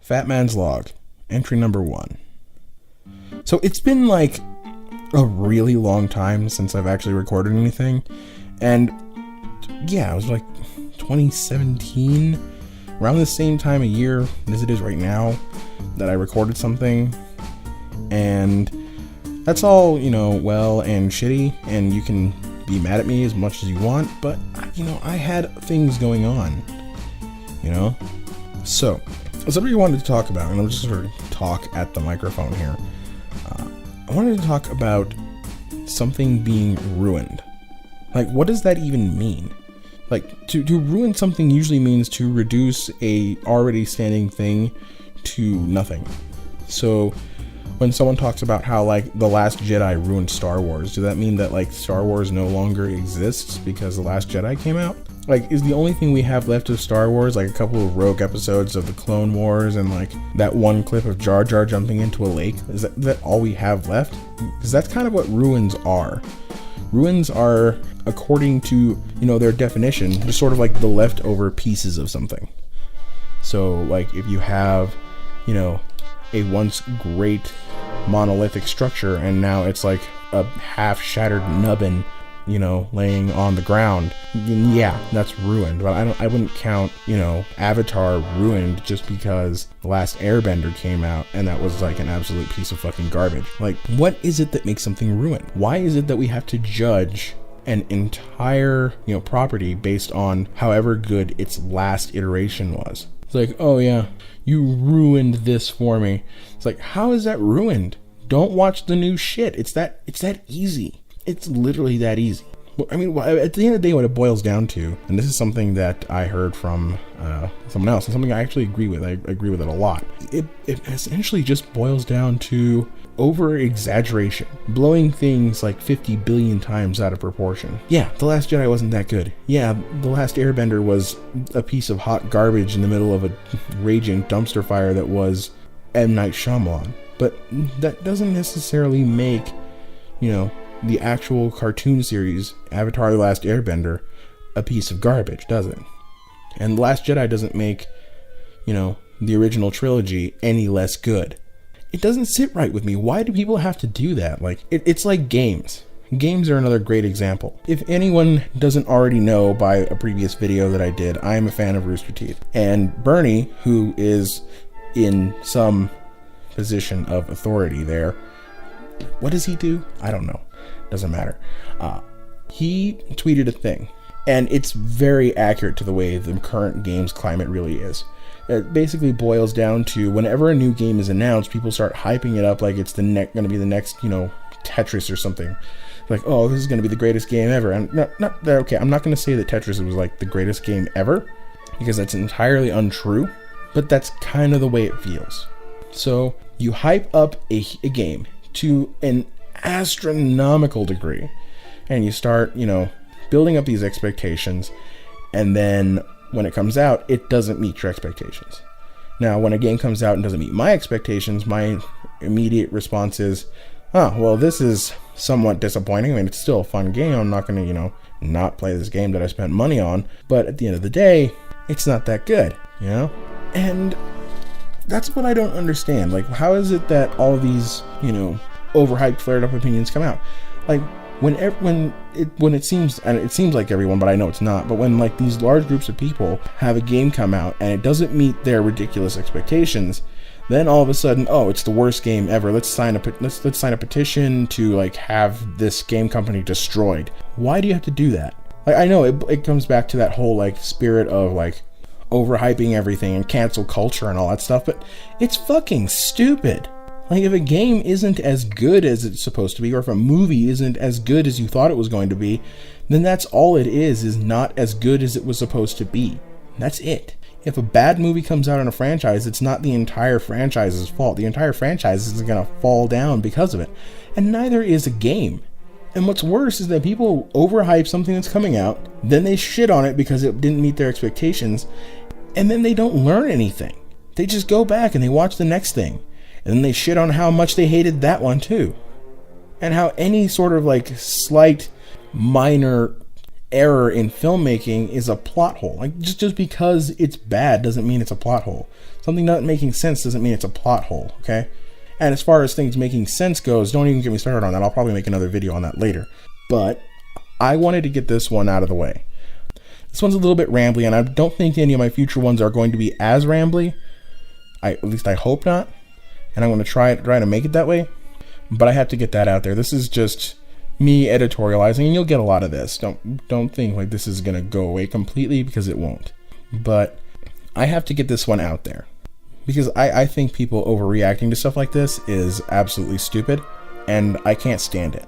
Fatman's Log, entry number 1. So it's been like a really long time since I've actually recorded anything. And yeah, it was like 2017, around the same time of year as it is right now, that I recorded something. And that's all, well and shitty, and you can be mad at me as much as you want, but, I had things going on, So, something I wanted to talk about, and I'm just sort of talk at the microphone here. I wanted to talk about something being ruined. Like, what does that even mean? Like, to ruin something usually means to reduce a already standing thing to nothing. So, when someone talks about how, like, The Last Jedi ruined Star Wars, does that mean that, like, Star Wars no longer exists because The Last Jedi came out? Like, is the only thing we have left of Star Wars, like, a couple of rogue episodes of the Clone Wars and, like, that one clip of Jar Jar jumping into a lake? Is that all we have left? Because that's kind of what ruins are. Ruins are, according to, their definition, just sort of like the leftover pieces of something. So, like, if you have, a once great monolithic structure and now it's like a half shattered nubbin, laying on the ground, yeah, that's ruined. But I wouldn't count, Avatar ruined just because The Last Airbender came out and that was like an absolute piece of fucking garbage. Like, what is it that makes something ruined? Why is it that we have to judge an entire, property based on however good its last iteration was? It's like, oh yeah, you ruined this for me. It's like, how is that ruined? Don't watch the new shit. It's that easy. It's literally that easy. I mean, at the end of the day, what it boils down to, and this is something that I heard from someone else, and something I actually agree with. I agree with it a lot. It essentially just boils down to over-exaggeration, blowing things like 50 billion times out of proportion. Yeah, The Last Jedi wasn't that good. Yeah, The Last Airbender was a piece of hot garbage in the middle of a raging dumpster fire that was M. Night Shyamalan. But that doesn't necessarily make, the actual cartoon series, Avatar: The Last Airbender, a piece of garbage, does it? And The Last Jedi doesn't make, the original trilogy any less good. It doesn't sit right with me. Why do people have to do that? Like, it's like games. Games are another great example. If anyone doesn't already know by a previous video that I did, I am a fan of Rooster Teeth. And Bernie, who is in some position of authority there, what does he do? I don't know. Doesn't matter. He tweeted a thing, and it's very accurate to the way the current games climate really is. It basically boils down to whenever a new game is announced, people start hyping it up like it's going to be the next, Tetris or something. Like, oh, this is going to be the greatest game ever. And okay, I'm not going to say that Tetris was like the greatest game ever, because that's entirely untrue, but that's kind of the way it feels. So you hype up a game to an astronomical degree, and you start, building up these expectations, and then when it comes out, it doesn't meet your expectations. Now, when a game comes out and doesn't meet my expectations, my immediate response is, oh, well, this is somewhat disappointing. I mean, it's still a fun game. I'm not going to, not play this game that I spent money on. But at the end of the day, it's not that good, And that's what I don't understand. Like, how is it that all of these, overhyped, flared up opinions come out? Like, when it seems, and it seems like everyone, but I know it's not, but when like these large groups of people have a game come out and it doesn't meet their ridiculous expectations, then all of a sudden, oh, it's the worst game ever. Let's sign a petition to like have this game company destroyed. Why do you have to do that? Like, I know it comes back to that whole like spirit of like overhyping everything and cancel culture and all that stuff, but it's fucking stupid. Like, if a game isn't as good as it's supposed to be, or if a movie isn't as good as you thought it was going to be, then that's all it is not as good as it was supposed to be. That's it. If a bad movie comes out in a franchise, it's not the entire franchise's fault. The entire franchise is going to fall down because of it. And neither is a game. And what's worse is that people overhype something that's coming out, then they shit on it because it didn't meet their expectations, and then they don't learn anything. They just go back and they watch the next thing. And then they shit on how much they hated that one too. And how any sort of like slight minor error in filmmaking is a plot hole. Like, just because it's bad doesn't mean it's a plot hole. Something not making sense doesn't mean it's a plot hole, okay? And as far as things making sense goes, don't even get me started on that. I'll probably make another video on that later. But I wanted to get this one out of the way. This one's a little bit rambly, and I don't think any of my future ones are going to be as rambly. At least I hope not. And I'm going to try to make it that way. But I have to get that out there. This is just me editorializing, and you'll get a lot of this. Don't think like this is going to go away completely, because it won't. But I have to get this one out there, because I think people overreacting to stuff like this is absolutely stupid, and I can't stand it.